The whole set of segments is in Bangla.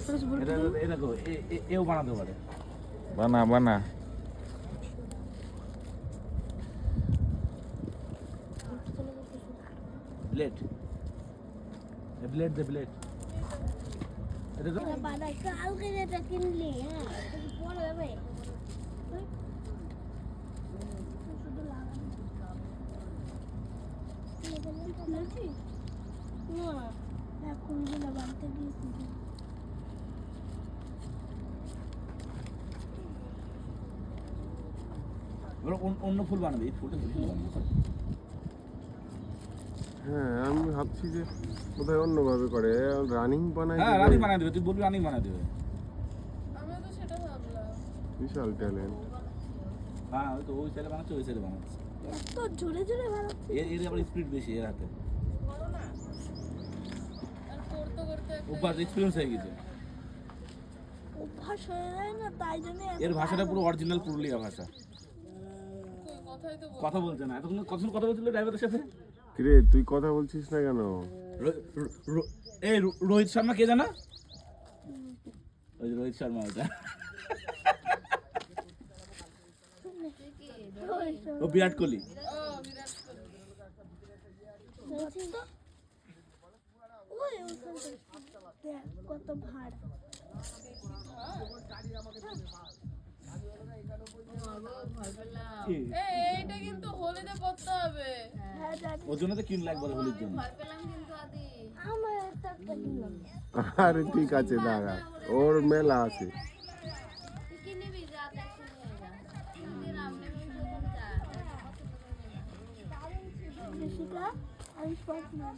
দেখো এও বানাতে পারে। বানা বানা ব্লেড ব্লেড দে ব্লেড এটা তো বানাই কালকে যেটা কিনলি হ্যাঁ পরে যাবে শুধু লাগাচ্ছি না এখন যেটা বানাতে দিয়েছি অন্য ফুল বানাবে, এই ফুলটা ফুল বানাবে। হ্যাঁ আমি ভাবছি যে বোধহয় অন্যভাবে করে রানিং বানাই। হ্যাঁ রানিং বানাই দেবে, তুই বলবি রানিং বানাই দেবে। আমিও তো সেটা ভাবলাম। বিশাল ট্যালেন্ট। হ্যাঁ ওই তো ওই সাইডে বানাচ্ছে, ওই সাইডে বানাচ্ছে। এত জোরে জোরে বানাচ্ছে এর আবার স্পিড বেশি এর হাতে, করো না। আর করতে করতে উপর এক্সপেরিয়েন্স হয়ে গেছে। অভ্যাস হয়ে যায় না, তাই জন্য এর ভাষাটা পুরো অরিজিনাল পুরুলিয়া ভাষা। কই কথাই তো কথা বলছে না, এতক্ষণ কতক্ষণ কথা বলছিল ড্রাইভারের সাথে। কিরে তুই কথা বলছিস না কেন? এই রোহিত শর্মা কে জানা? ওই যে রোহিত শর্মা ওটা, ও বিরাট কোহলি। ও বিরাট কোহলি। ওই দেখ কত ভার এইটা কিন্তু হোলিতে পড়তে হবে। হ্যাঁ জানি ওর জন্য তো কিনলে একবার হোলির জন্য। আমার একটা কিনলাম আরে ঠিক আছে দাঁড়া, ওর মেলা আছে। বেশিটা আমি স্পট না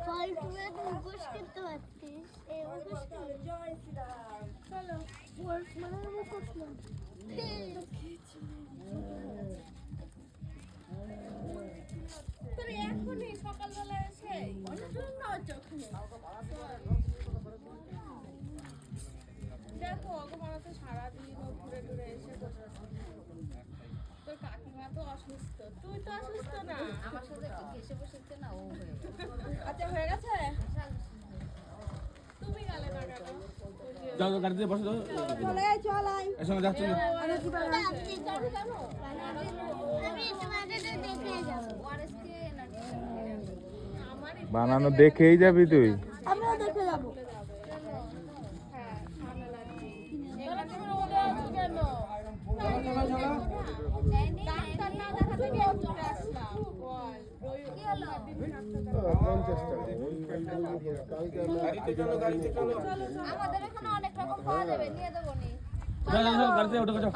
ফাইভ মিনিট মুখোশ করতে পারতিস এই মুখোশ জয় শ্রীরাম চলো ওয়ার্ক মানে মুখোশ না তোর এখনই সকালবেলা এসে অনেকজন না চোখে দেখো ওখানে তো সারাদিন ঘুরে ঘুরে এসে বসে আছে। তোর কাকিমা তো অসুস্থ, তুই তো অসুস্থ না। আমার সাথে ঘেসে বসেছে না ও হয়ে আচ্ছা হয়ে গেছে, তুমি গেলে না কেন? যাও যাও গাড়িতে বসে যাও, চলাই এর সঙ্গে যাচ্ছি না। আমি তোমাদের দেখে যাব ওয়ারেসকে বানানো দেখেই যাবি তুই। আমিও দেখে যাব হ্যাঁ ভালো লাগছে। এখানে তুমি রোদে আছো কেন? ডাক্তার না দেখাতে গিয়ে চলে আসলাম। বল কি হলো? আমাদের এখানে অনেক রকম পাওয়া যাবে, নিয়ে দেবো নি। যাও যাও যাও, গাড়িতে ওঠো যাও।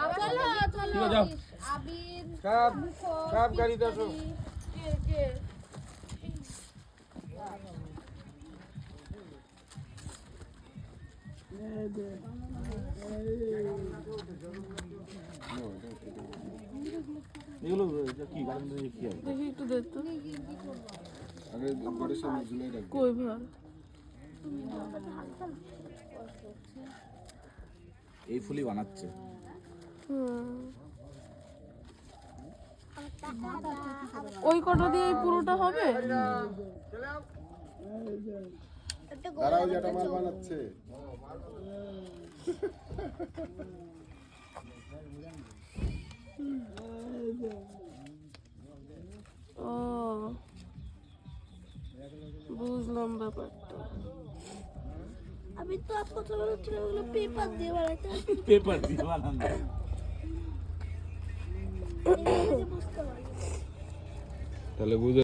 চলো ঠিক আছে, যাও। আবির সব গাড়িতে আসো। কে কে এগুলো কি গাড়ির মধ্যে কি আছে? দেখি একটু দে তো। আগে ঘরের সামনে ঝুলাই রাখ। কই ভার এই ফুলই বানাচ্ছে। ওই কটা দিয়ে পুরোটা হবে? দাঁড়াও যেটা মাল বানাচ্ছে। ও বুঝলাম ব্যাপারটা। আমি তো প্রথমে হচ্ছিল ওগুলো পেপার দিয়ে বানাতে পেপার দিয়ে বানানো। বুঝতে পারি তাহলে বুঝে